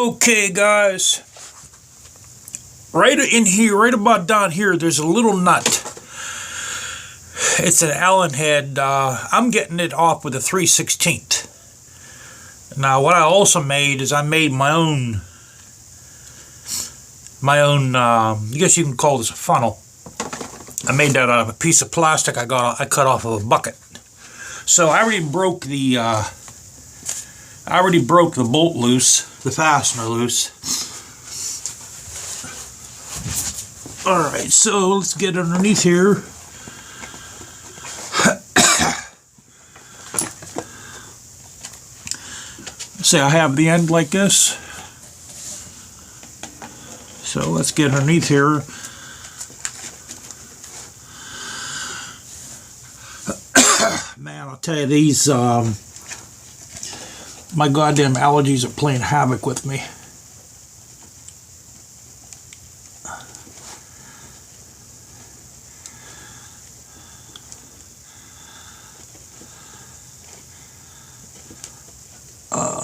Okay, guys, right in here, right about down here, there's a little nut. It's an Allen head. I'm getting it off with a 3/16. Now, what I also made is I made my own, I guess you can call this a funnel. I made that out of a piece of plastic I cut off of a bucket. So I already broke the bolt loose, the fastener loose. Alright, so let's get underneath here. Say I have the end like this. So let's get underneath here. Man, I'll tell you, these my goddamn allergies are playing havoc with me.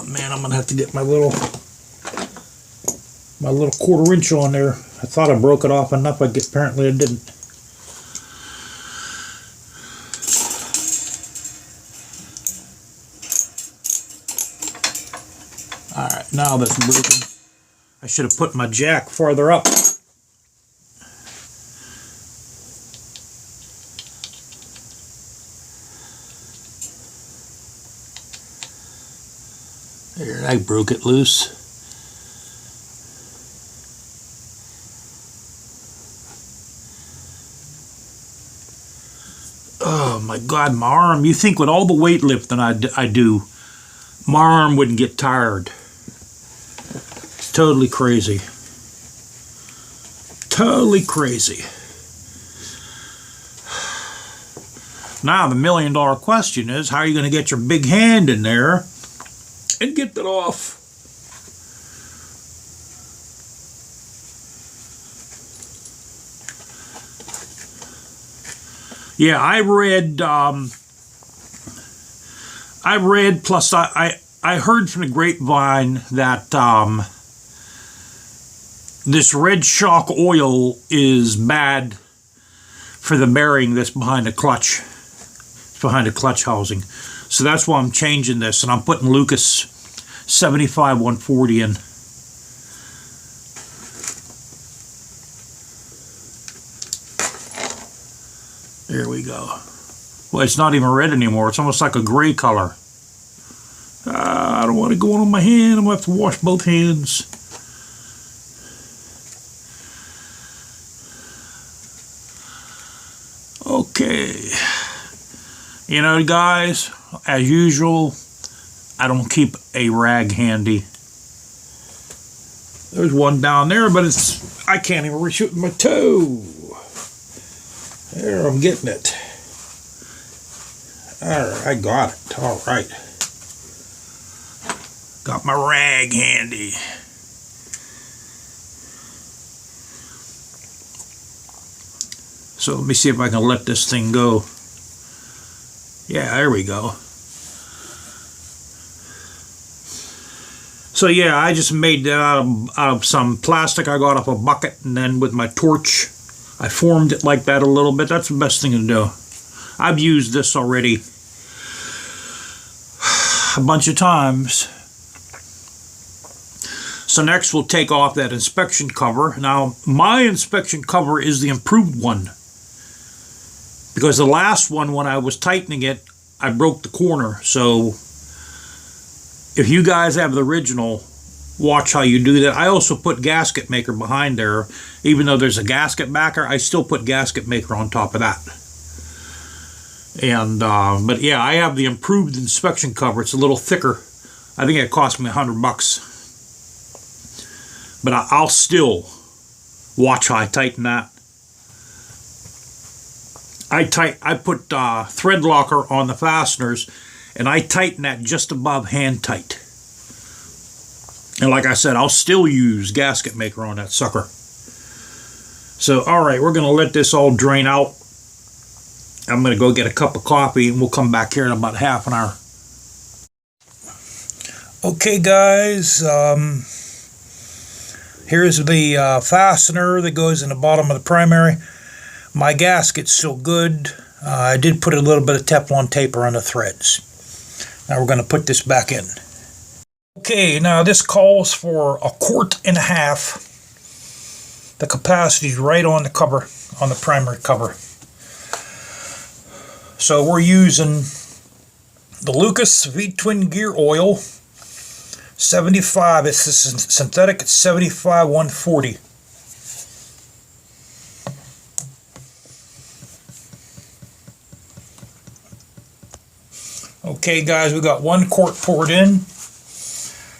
Man, I'm gonna have to get my little quarter-inch on there. I thought I broke it off enough. Apparently I didn't. Alright, now that's broken. I should have put my jack farther up. There, I broke it loose. Oh my God, my arm. You think with all the weightlifting I do, my arm wouldn't get tired. It's totally crazy. Totally crazy. Now the million-dollar question is, how are you going to get your big hand in there and get that off? Yeah, I read, plus I heard from the grapevine that this red shock oil is bad for the bearing that's behind the clutch. It's behind the clutch housing. So that's why I'm changing this, and I'm putting Lucas 75-140 in. There we go. Well, it's not even red anymore. It's almost like a gray color. I don't want it going on my hand. I'm going to have to wash both hands. Okay. You know, guys, as usual, I don't keep a rag handy. There's one down there, but I can't even reach it with my toe. There, I'm getting it. Alright, I got it. Alright. Got my rag handy. So let me see if I can let this thing go. Yeah, there we go. So yeah, I just made that out of some plastic I got off a bucket, and then with my torch I formed it like that a little bit. That's the best thing to do. I've used this already a bunch of times. So next we'll take off that inspection cover. Now my inspection cover is the improved one, because the last one, when I was tightening it, I broke the corner. So if you guys have the original, watch how you do that. I also put gasket maker behind there. Even though there's a gasket backer, I still put gasket maker on top of that. And but yeah, I have the improved inspection cover. It's a little thicker. I think it cost me $100. But I'll still watch how I tighten that. I put thread locker on the fasteners, and I tighten that just above hand tight. And like I said, I'll still use gasket maker on that sucker. So, alright, we're going to let this all drain out. I'm going to go get a cup of coffee, and we'll come back here in about half an hour. Okay, guys, Here's the fastener that goes in the bottom of the primary. My gasket's still good. I did put a little bit of Teflon tape around the threads. Now we're going to put this back in. Okay, now this calls for 1.5 quarts. The capacity is right on the cover, on the primary cover. So we're using the Lucas V-twin gear oil, 75. It's synthetic. It's 75 140. Okay, guys, we got 1 quart poured in.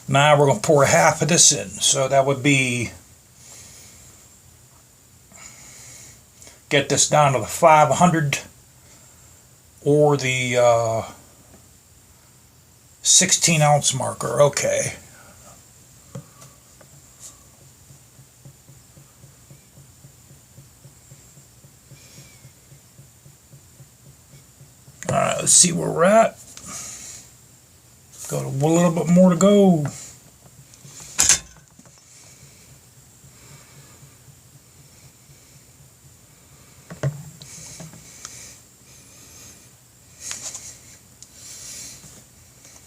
Now we're going to pour half of this in. So that would be, get this down to the 500 or the 16 ounce marker. Okay. Alright, let's see where we're at. Got a little bit more to go.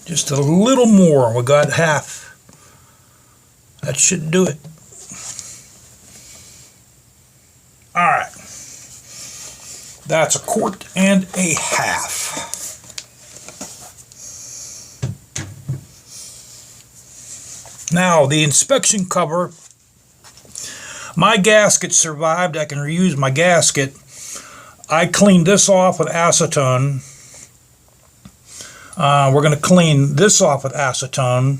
Just a little more. We got half. That should do it. Alright. That's 1.5 quarts. Now, the inspection cover, my gasket survived. I can reuse my gasket. I cleaned this off with acetone. We're going to clean this off with acetone.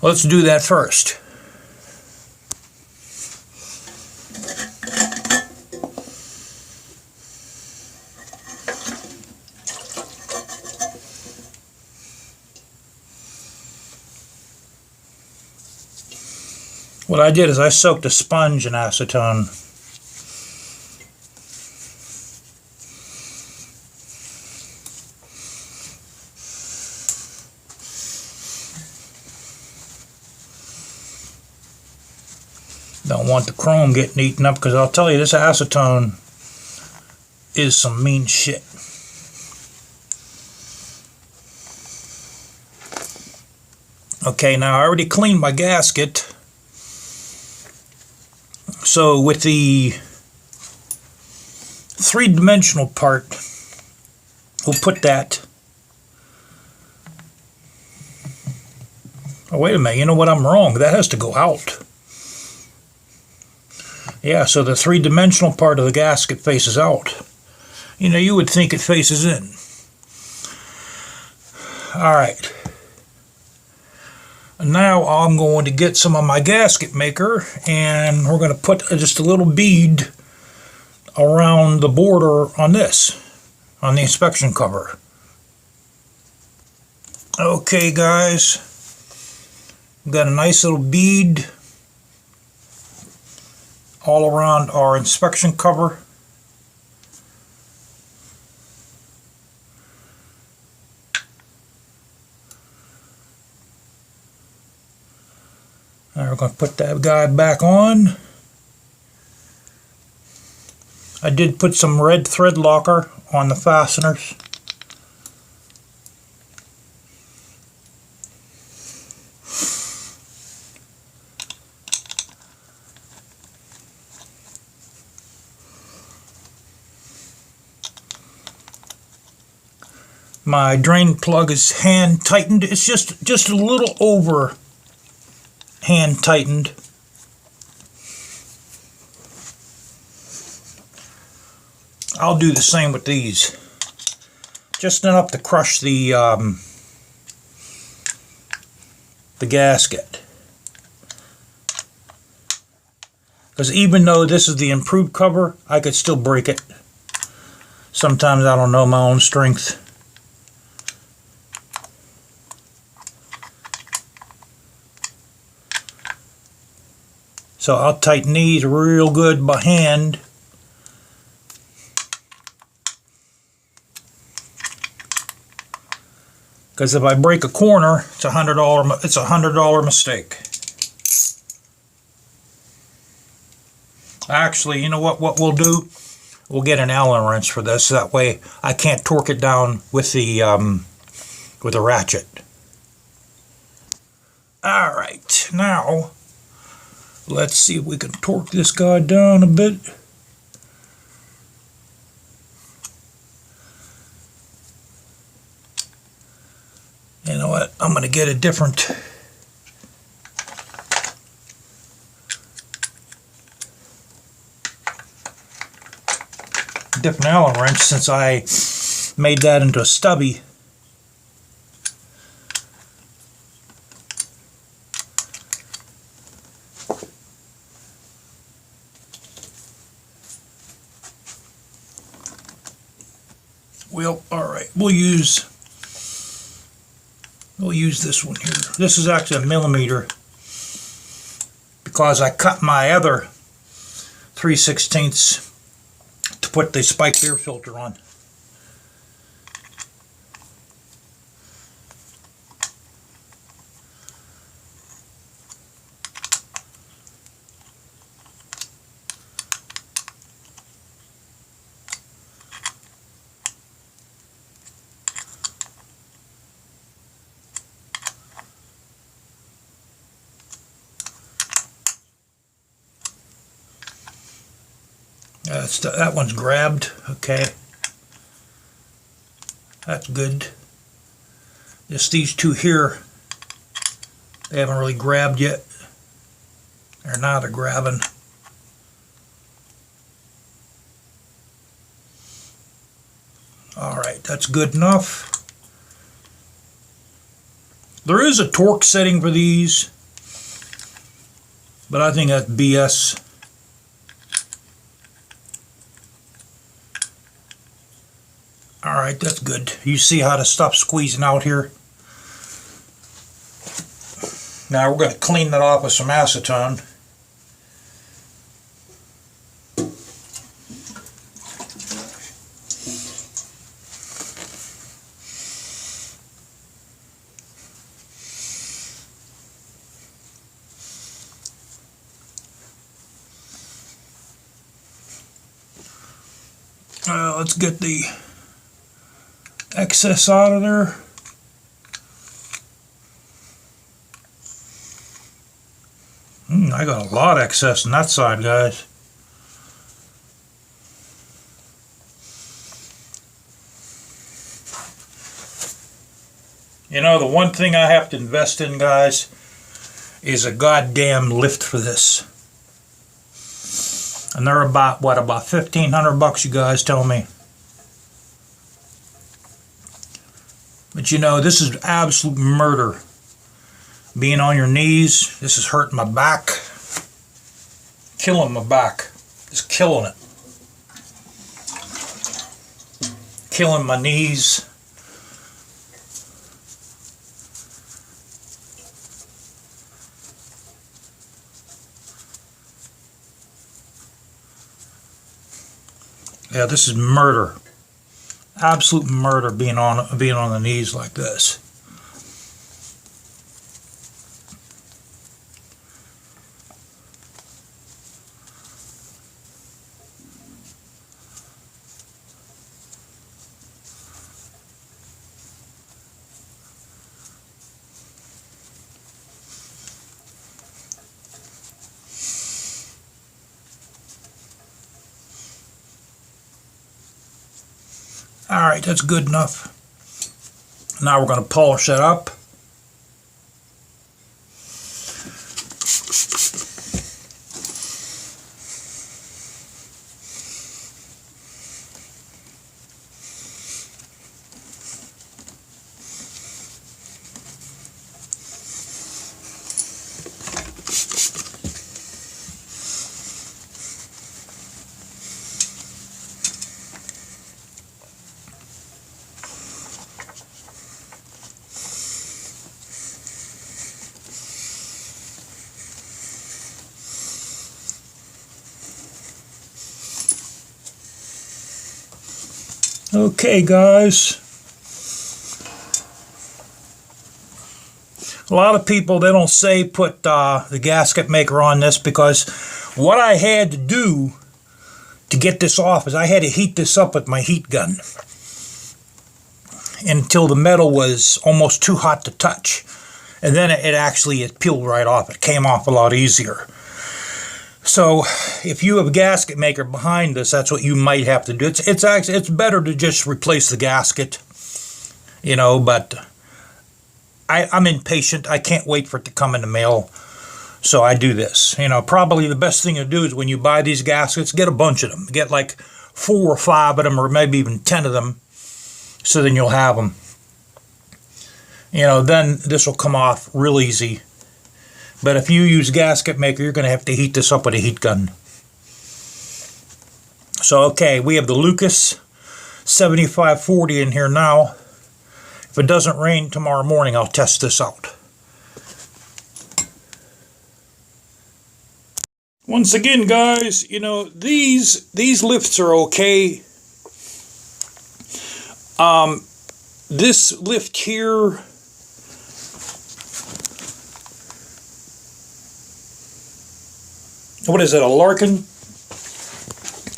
Let's do that first. What I did is I soaked a sponge in acetone. Don't want the chrome getting eaten up, because I'll tell you, this acetone is some mean shit. Okay, now I already cleaned my gasket. So with the 3-dimensional part, we'll put that. Oh, wait a minute, you know what, I'm wrong. That has to go out. Yeah, so the 3-dimensional part of the gasket faces out. You know, you would think it faces in. Alright. Now I'm going to get some of my gasket maker, and we're going to put just a little bead around the border on this, on the inspection cover. Okay, guys, we've got a nice little bead all around our inspection cover. Now we're going to put that guy back on. I did put some red thread locker on the fasteners. My drain plug is hand tightened. It's just a little over hand tightened. I'll do the same with these. Just enough to crush the gasket. Because even though this is the improved cover, I could still break it. Sometimes I don't know my own strength. So I'll tighten these real good by hand. Because if I break a corner, it's a $100 mistake. Actually, you know what we'll do? We'll get an Allen wrench for this. That way I can't torque it down with the ratchet. Alright, now let's see if we can torque this guy down a bit. You know what? I'm going to get a different Allen wrench since I made that into a stubby. Well, alright, we'll use this one here. This is actually a millimeter because I cut my other 3/16 to put the spiked air filter on. That one's grabbed. Okay, that's good. Just these two here, they haven't really grabbed yet. They're now they're grabbing. Alright, that's good enough. There is a torque setting for these, but I think that's BS. Alright, that's good. You see how the stuff's squeezing out here? Now we're going to clean that off with some acetone. Let's get the excess out of there. I got a lot of excess on that side, guys. You know, the one thing I have to invest in, guys, is a goddamn lift for this. And they're about, what, about $1,500, you guys tell me. But you know, this is absolute murder. Being on your knees, this is hurting my back. Killing my back. Just killing it. Killing my knees. Yeah, this is murder. Absolute murder being on the knees like this. Alright, that's good enough. Now we're going to polish that up. Okay, guys. A lot of people, they don't say put the gasket maker on this because what I had to do to get this off is I had to heat this up with my heat gun until the metal was almost too hot to touch. And then it peeled right off. It came off a lot easier. So if you have a gasket maker behind this, that's what you might have to do. It's better to just replace the gasket, you know, but I'm impatient. I can't wait for it to come in the mail. So I do this. You know, probably the best thing to do is when you buy these gaskets, get a bunch of them. Get like 4 or 5 of them, or maybe even 10 of them, so then you'll have them. You know, then this will come off real easy. But if you use gasket maker, you're going to have to heat this up with a heat gun. So, okay, we have the Lucas 7540 in here now. If it doesn't rain tomorrow morning, I'll test this out. Once again, guys, you know, these lifts are okay. This lift here, what is it, a Larkin?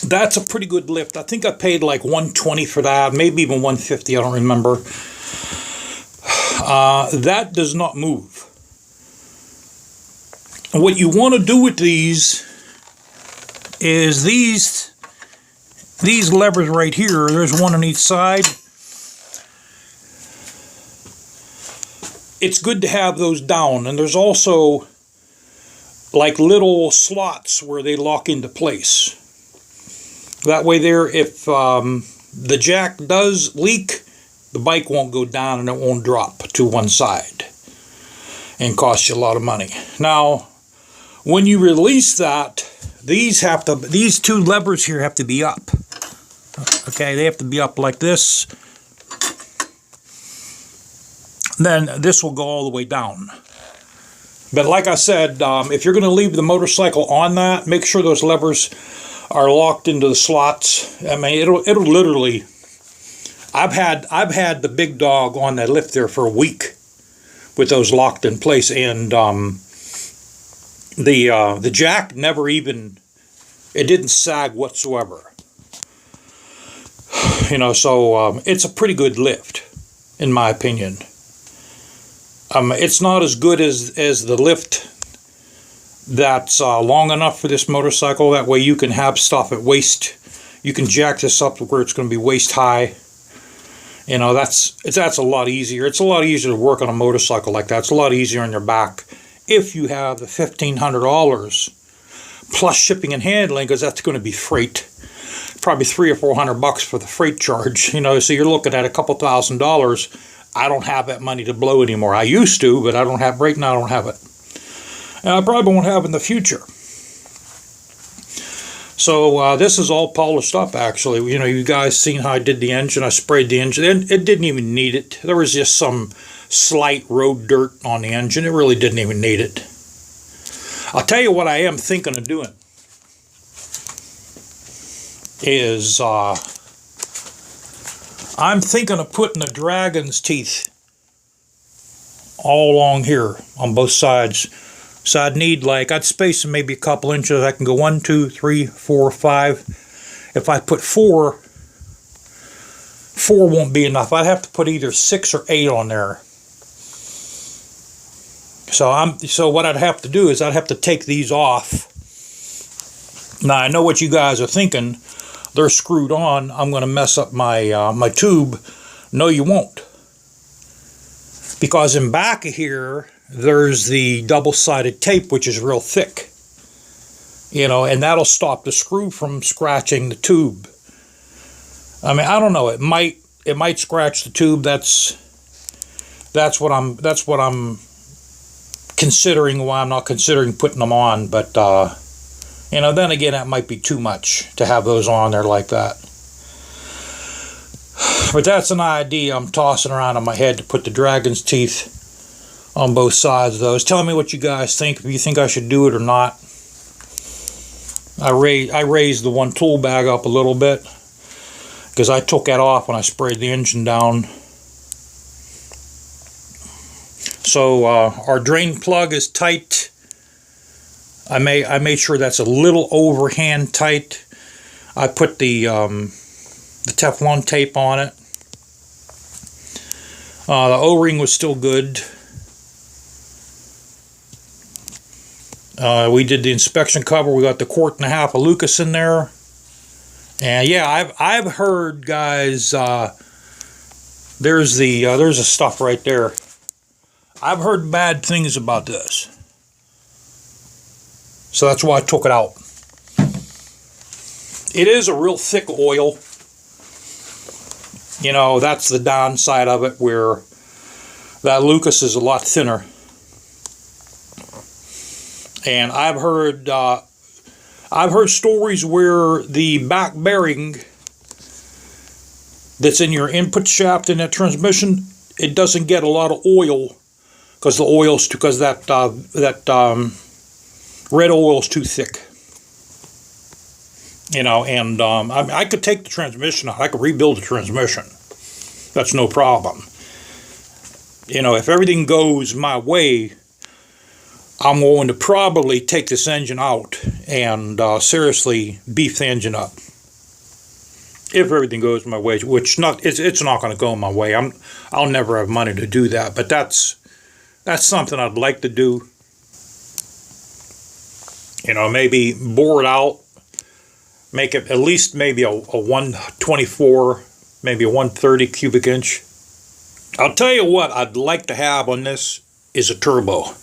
That's a pretty good lift. I think I paid like $120 for that, maybe even $150, I don't remember. That does not move. And what you want to do with these is these levers right here, there's one on each side. It's good to have those down, and there's also like little slots where they lock into place. That way there, if the jack does leak, the bike won't go down and it won't drop to one side and cost you a lot of money. Now, when you release that, these 2 levers here have to be up. Okay, they have to be up like this. Then this will go all the way down. But like I said, if you're going to leave the motorcycle on that, make sure those levers are locked into the slots. I mean, it'll literally. I've had the big dog on that lift there for a week with those locked in place, and the jack never even, it didn't sag whatsoever. You know, so it's a pretty good lift, in my opinion. It's not as good as the lift that's long enough for this motorcycle. That way you can have stuff at waist. You can jack this up to where it's going to be waist high. You know, that's a lot easier. It's a lot easier to work on a motorcycle like that. It's a lot easier on your back if you have the $1,500 plus shipping and handling, because that's going to be freight. Probably $300 or $400 for the freight charge. You know, so you're looking at a couple $1,000s. I don't have that money to blow anymore. I used to, but I don't have right now. I don't have it, and I probably won't have in the future. So this is all polished up, actually. You know, you guys seen how I did the engine. I sprayed the engine, and it didn't even need it. There was just some slight road dirt on the engine. It really didn't even need it. I'll tell you what I am thinking of doing is I'm thinking of putting the dragon's teeth all along here on both sides. So I'd need I'd space them maybe a couple inches. I can go 1, 2, 3, 4, 5. If I put 4 won't be enough. I'd have to put either 6 or 8 on there. So what I'd have to do is I'd have to take these off. Now I know what you guys are thinking. They're screwed on. I'm going to mess up my my tube. No, you won't. Because in back of here, there's the double-sided tape, which is real thick. You know, and that'll stop the screw from scratching the tube. I mean, I don't know. It might scratch the tube. That's what I'm considering. Why I'm not considering putting them on, but. You know, then again, that might be too much to have those on there like that. But that's an idea I'm tossing around in my head, to put the dragon's teeth on both sides of those. Tell me what you guys think, if you think I should do it or not. I raised the one tool bag up a little bit because I took that off when I sprayed the engine down. So our drain plug is tight. I made sure that's a little overhand tight. I put the Teflon tape on it. The O-ring was still good. We did the inspection cover. We got the 1.5 quart of Lucas in there. And yeah, I've heard, guys, there's the stuff right there. I've heard bad things about this. So that's why I took it out. It is a real thick oil. You know, that's the downside of it, where that Lucas is a lot thinner. And I've heard stories where the back bearing that's in your input shaft in that transmission, it doesn't get a lot of oil because that red oil is too thick. You know, and I could take the transmission out. I could rebuild the transmission. That's no problem. You know, if everything goes my way, I'm going to probably take this engine out and seriously beef the engine up. If everything goes my way, which it's not going to go my way. I'll never have money to do that. But that's something I'd like to do. You know, maybe bore it out. Make it at least maybe a 124, maybe a 130 cubic inch. I'll tell you what I'd like to have on this is a turbo.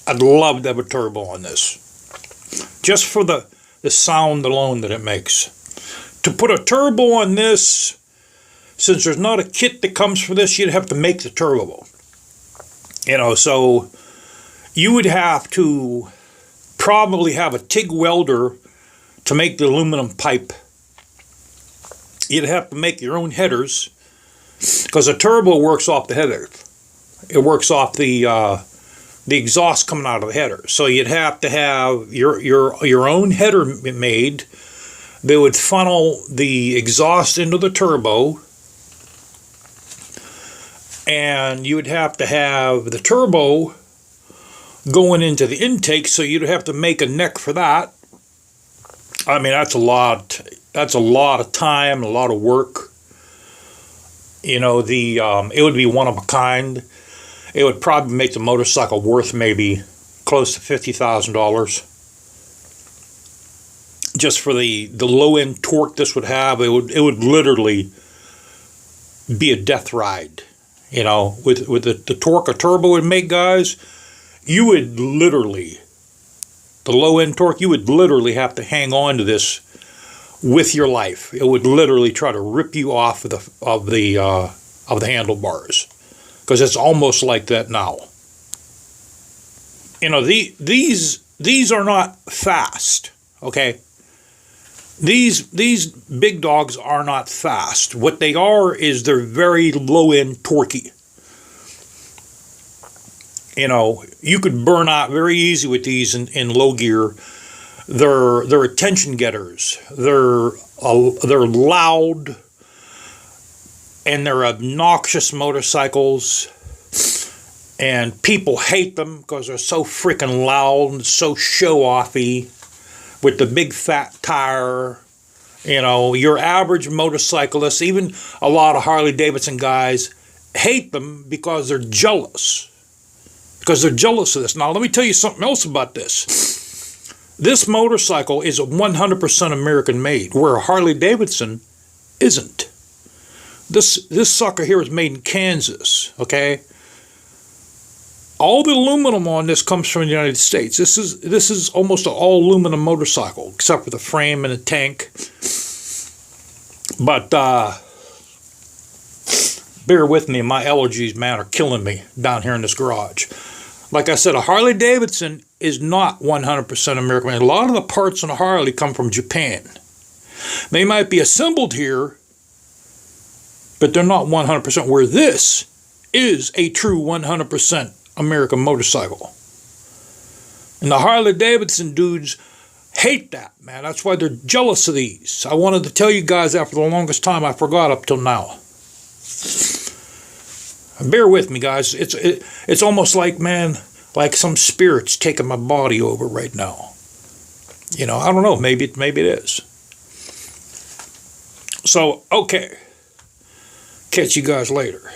I'd love to have a turbo on this. Just for the sound alone that it makes. To put a turbo on this, since there's not a kit that comes for this, you'd have to make the turbo. You know, so you would have to probably have a TIG welder to make the aluminum pipe. You'd have to make your own headers, because a turbo works off the header. It works off the exhaust coming out of the header. So you'd have to have your own header made. They would funnel the exhaust into the turbo, and you would have to have the turbo going into the intake, so you'd have to make a neck for that. I mean, that's a lot of time, a lot of work. You know, it would be one of a kind. It would probably make the motorcycle worth maybe close to $50,000. Just for the low end torque this would have, it would literally be a death ride. You know, with the torque a turbo would make, guys, you would literally, the low end torque, you would literally have to hang on to this with your life. It would literally try to rip you off of the handlebars, because it's almost like that now. You know, these are not fast, okay? These big dogs are not fast. What they are is they're very low end torquey. You know, you could burn out very easy with these in low gear. They're attention getters. They're loud, and they're obnoxious motorcycles, and people hate them because they're so freaking loud and so show-offy with the big fat tire. You know, your average motorcyclist, even a lot of Harley-Davidson guys, hate them because they're jealous. Because they're jealous of this. Now, let me tell you something else about this. This motorcycle is 100% American made, where a Harley-Davidson isn't. This sucker here is made in Kansas, okay? All the aluminum on this comes from the United States. This is almost an all aluminum motorcycle, except for the frame and the tank. But bear with me, my allergies, man, are killing me down here in this garage. Like I said, a Harley-Davidson is not 100% American made. A lot of the parts on a Harley come from Japan. They might be assembled here, but they're not 100%, where this is a true 100% American motorcycle. And the Harley-Davidson dudes hate that, man. That's why they're jealous of these. I wanted to tell you guys after the longest time. I forgot up till now. Bear with me, guys. It's almost like, man, Like some spirit's taking my body over right now. You know, I don't know. Maybe it is. So, okay. Catch you guys later.